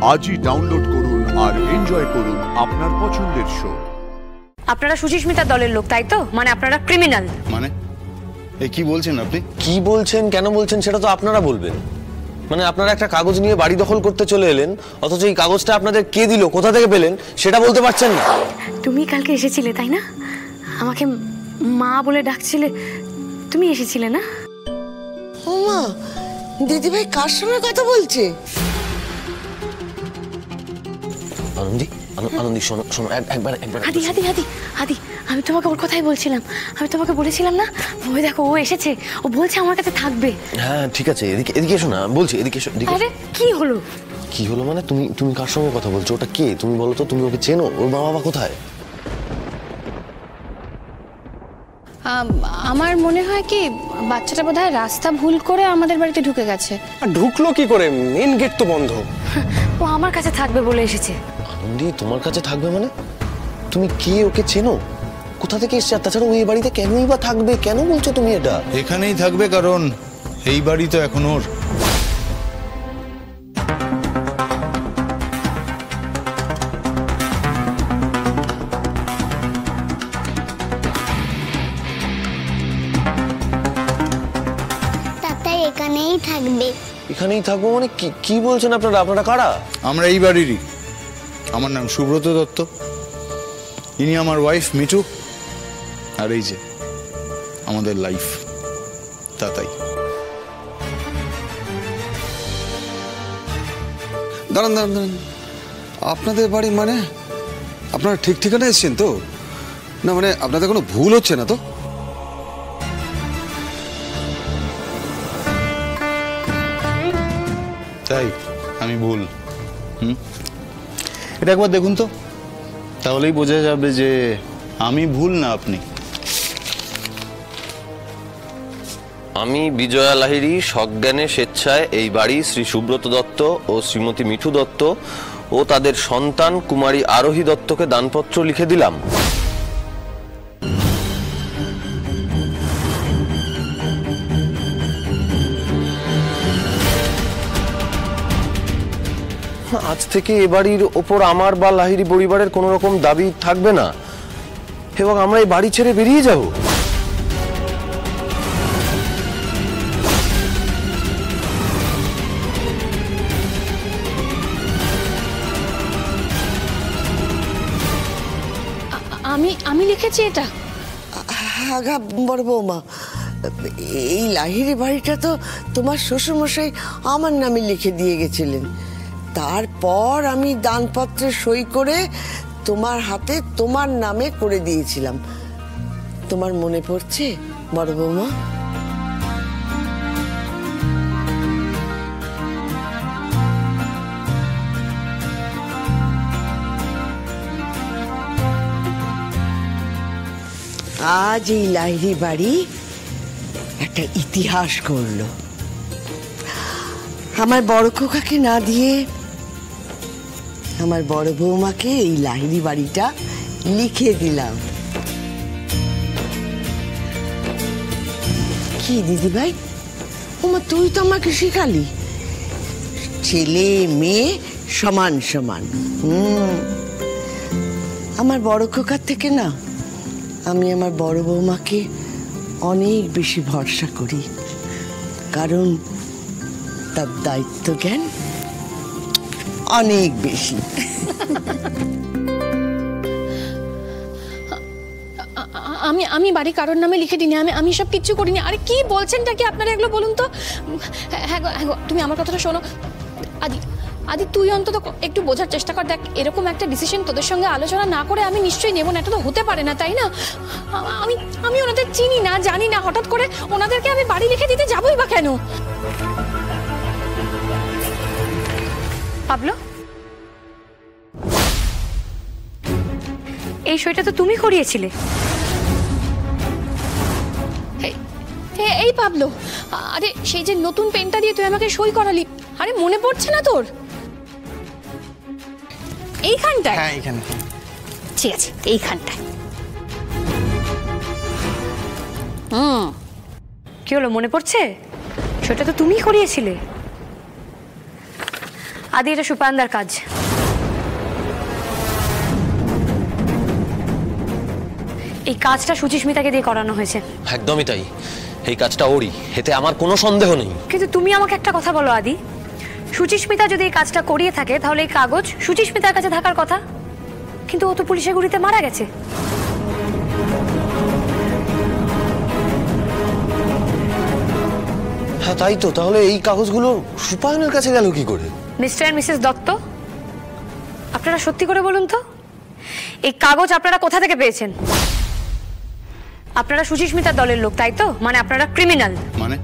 আজই ডাউনলোড করুন আর এনজয় করুন আপনার পছন্দের শো। আপনারা সুচিস্মিতার দলের লোক, তাই তো? মানে আপনারা ক্রিমিনাল। মানে কি বলছেন আপনি? কি বলছেন, কেন বলছেন সেটা তো আপনারা বলবেন। মানে আপনারা একটা কাগজ নিয়ে বাড়ি দখল করতে চলে এলেন, অথচ এই কাগজটা আপনাদের কে দিল, কোথা থেকে পেলেন সেটা বলতে পারছেন না। তুমি কালকে এসেছিলে তাই না? আমাকে মা বলে ডাকছিলে, তুমি এসেছিলে না? ও মা, দিদিভাই কার সঙ্গে কথা বলছে? আনন্দি, আনন্দি শোনো শোনো, একবার হাদি হাদি হাদি হাদি, আমি তোমাকে ওর কথাই বলছিলাম। আমি তোমাকে বলেছিলাম না, ওই দেখো ও এসেছে, ও বলছে আমার কাছে থাকবে। হ্যাঁ ঠিক আছে, এদিকে এদিকে এসো না, বলছি এদিকে এসো। আরে কি হলো? কি হলো মানে? তুমি কার সঙ্গে কথা বলছো? ওটা কে তুমি বলো তো? তুমি ওকে চেনো? ওর মা বাবা কোথায়? আমার মনে হয় কি বাচ্চাটা বোধহয় রাস্তা ভুল করে আমাদের বাড়িতে ঢুকে গেছে। আর ঢুকলো কি করে? মেন গেট তো বন্ধ। ও আমার কাছে থাকবে বলে এসেছে। আনন্দি তোমার কাছে থাকবে মানে? তুমি কে, ওকে চেনো? কোথা থেকে এসছে? আর তাছাড়া ওই বাড়িতে কেনই বা থাকবে? কেন বলছো তুমি এটা? এখানেই থাকবে কারণ এই বাড়ি তো এখন ওর। এখানেই থাকবে। এখানেই থাকবো মানে কি বলছেন আপনারা? আপনারা কারা? আমরা এই বাড়িরই। আমার নাম সুব্রত দত্ত, ইনি আমার ওয়াইফ মিঠু, আর এই যে আমাদের লাইফ তাতাই। দাঁড়ান দাঁড়ান দাঁড়ান, আপনাদের বাড়ি মানে আপনারা ঠিক ঠিকানা এসছেন তো? না মানে আপনাদের কোনো ভুল হচ্ছে না তো? তাই আমি ভুল? এটা একবার দেখুন তো, তাহলেই বোঝা যাবে যে আমি ভুল না আপনি। আমি বিজয়া লাহিড়ী সজ্ঞানে স্বেচ্ছায় এই বাড়ি শ্রী সুব্রত দত্ত ও শ্রীমতী মিঠু দত্ত ও তাদের সন্তান কুমারী আরোহী দত্তকে দানপত্র লিখে দিলাম। আজ থেকে এ বাড়ির ওপর আমার বা লাহিড়ী পরিবারের কোন রকম দাবি থাকবে না এবং আমরা এই বাড়ি ছেড়ে বেরিয়ে যাব। আমি লিখেছি এটা। আগা বড় বৌমা, এই লাহিড়ী বাড়িটা তো তোমার শ্বশুরমশাই আমার নামে লিখে দিয়ে গেছিলেন। তারপর আমি দানপত্রে সই করে তোমার হাতে তোমার নামে করে দিয়েছিলাম। তোমার মনে পড়ছে বড় বৌমা? আজ এই লাহিড়ী বাড়ি একটা ইতিহাস করলো। আমার বড় খোকাকে না দিয়ে আমার বড় বৌমাকে এই লাহিড়ী বাড়িটা লিখে দিলাম। কি দিদি ভাই, ওমা তুই তো আমাকে শেখালি ছেলে মেয়ে সমান সমান। আমার বড় খোকার থেকে না আমি আমার বড় বৌমাকে অনেক বেশি ভরসা করি, কারণ তার দায়িত্ব জ্ঞান অনেক বেশি। আমি বাড়ি কারোর নামে লিখে দিইনি, আমি সব কিচ্ছু করিনি। আরে কি বলছেনটা কি আপনারা এগুলো বলুন তো। হ্যাঁ গো তুমি আমার কথাটা শোনো। আদি তুই অন্তত একটু বোঝার চেষ্টা কর। দেখ, এরকম একটা ডিসিশন তোদের সঙ্গে আলোচনা না করে আমি নিশ্চয়ই নেব না। এটা তো হতে পারে না, তাই না? আমি ওনাদের চিনি না, জানি না, হঠাৎ করে ওনাদেরকে আমি বাড়ি লিখে দিতে যাবই বা কেন? পাবলো, এই সইটা তো তুমি করিয়েছিলে। এই পাবলো, আরে সেই যে নতুন পেনটা দিয়ে তুই আমাকে সই করালি, আরে মনে পড়ছে না তোর? এইখানটায়? হ্যাঁ এইখানে। ঠিক আছে, এইখানটায়। কি হলো, মনে পড়ছে? সেটা তো তুমি করিয়েছিলে। আদি এটা সুপায়নদার কাজ। এই কাজটা সুচিস্মিতাকে দিয়ে করানো হয়েছে। একদমই তাই, এই কাজটা ওরই, এতে আমার কোনো সন্দেহ নেই। কিন্তু তুমি আমাকে একটা কথা বলো আদি, সুচিস্মিতা যদি এই কাজটা করিয়ে থাকে তাহলে এই কাগজ সুচিস্মিতার কাছে থাকার কথা, কিন্তু ও তো পুলিশের গুলিতে মারা গেছে। হ্যাঁ তাই তো, তাহলে এই কাগজগুলো সুপায়নের কাছে গেল কি করে? মিস্টার এন্ড মিসেস দত্ত, আপনারা সত্যি করে বলুন তো, এই কাগজ আপনারা কোথা থেকে পেয়েছেন? আপনারা সুচিস্মিতার দলের লোক, তাই তো? মানে আপনারা ক্রিমিনাল। মানে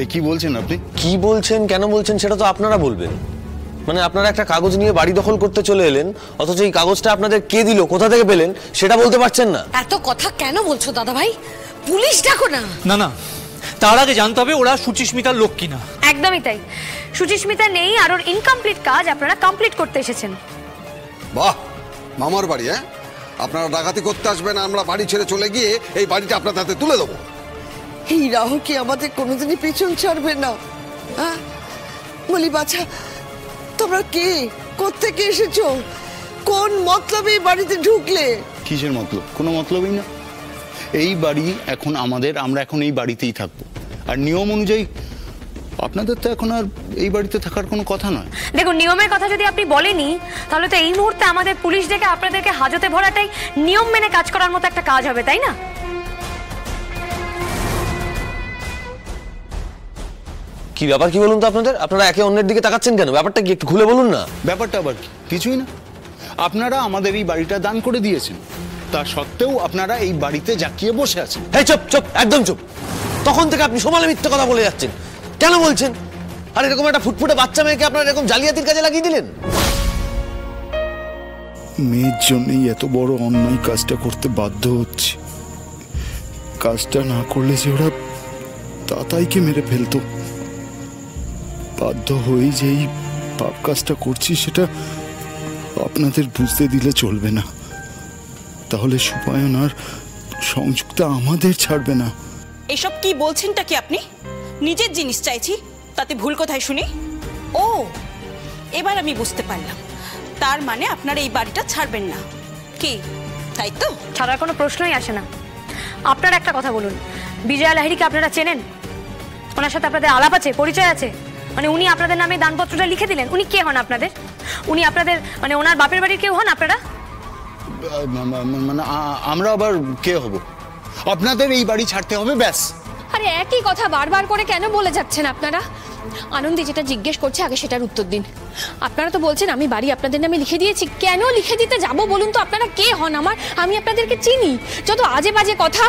এ কি বলছেন আপনি? কি বলছেন, কেন বলছেন সেটা তো আপনারা বলবেন। মানে আপনারা একটা কাগজ নিয়ে বাড়ি দখল করতে চলে এলেন, অথচ এই কাগজটা আপনাদের কে দিল, কোথা থেকে পেলেন সেটা বলতে পারছেন না। এত কথা কেন বলছো দাদা ভাই? পুলিশ ডাকো না। না না, তার আগে জানতে হবে ওরা সুচিস্মিতার লোক কিনা। একদমই তাই, সুচিস্মিতা নেই আর ওর ইনকমপ্লিট কাজ আপনারা কমপ্লিট করতে এসেছেন। বাহ, মামার বাড়ি, হ্যাঁ? আপনারা ডাকাতি করতে আসবেন, আমরা বাড়ি ছেড়ে চলে গিয়ে এই বাড়িটা আপনার হাতে তুলে দেবো। এই রাহু কি আমাদের কোনোদিনই পেছন ছাড়বে না? হ্যাঁ বলি বাছা, তোমরা কে, কোত্থেকে এসেছো, কোন মতলবে এই বাড়িতে ঢুকলে? কিসের মতলব? কোনো মতলবই না। এই বাড়ি এখন আমাদের, আমরা এখন এই বাড়িতেই থাকবো। আর নিয়ম অনুযায়ী আপনাদের তো এখন আর এই বাড়িতে থাকার কোনো কথা নয়। দেখুন, নিয়মের কথা যদি আপনি বলেনি, তাহলে তো এই মুহূর্তে আমাদের পুলিশ ডেকে আপনাদেরকে হাজতে ভরাটাই নিয়ম মেনে কাজ করার মতো একটা কাজ হবে, তাই না? কি ব্যাপার কি বলুন তো আপনাদের? আপনারা একে অন্যের দিকে তাকাচ্ছেন কেন? ব্যাপারটা কি একটু খুলে বলুন না। ব্যাপারটা আবার কি? কিছুই না। আপনারা আমাদের এই বাড়িটা দান করে দিয়েছেন, তা সত্ত্বেও আপনারা এই বাড়িতে জাকিয়ে বসে আছেন। এই চুপ চুপ, একদম চুপ। তখন থেকে আপনি সমানে মিথ্যে কথা বলে যাচ্ছেন। কেন বলছেন? আর এরকম একটা ফুটফুটে বাচ্চা মেয়েকে আপনারা এরকম জালিয়াতির কাজে লাগিয়ে দিলেন। মেয়ের জন্যই এত বড় অন্যায় কাজটা করতে বাধ্য হচ্ছে। কাজটা না করলে যে ওরা তাতাইকে মেরে ফেলতো। বাধ্য হয়ে যে এই পাপ কাজটা করছি সেটা আপনাদের বুঝতে দিলে চলবে না। তাহলে সুপায়ন আর সংযুক্তা আমাদের ছাড়বে না। এসব কি বলছেনটা কি আপনি? নিজের জিনিস চাইছি, তাতে ভুল কোথায় শুনি? ও, এবার আমি বুঝতে পারলাম। তার মানে আপনারা এই বাড়িটা ছাড়বেন না, কি তাই তো? ছাড়ার কোনো প্রশ্নই আসে না। আপনারা একটা কথা বলুন, বিজয়া লাহিড়ীকে আপনারা চেনেন? ওনার সাথে আপনাদের আলাপ আছে, পরিচয় আছে? মানে উনি আপনাদের নামে দানপত্রটা লিখে দিলেন, উনি কে হন আপনাদের? উনি আপনাদের মানে ওনার বাপের বাড়ির কেউ হন আপনারা? মানে আমরা আবার কে হব? আপনাদের এই বাড়ি ছাড়তে হবে, ব্যাস। আরে একই কথা বারবার করে কেন বলে যাচ্ছেন আপনারা? আনন্দী যেটা জিজ্ঞেস করছে আগে সেটার উত্তর দিন। আপনারা তো বলছেন আমি বাড়ি আপনাদের নামে লিখে দিয়েছি, কেন লিখে দিতে যাব বলুন তো? আপনারা কে হন আমার? আমি আপনাদেরকে চিনি? যত আজে বাজে কথা।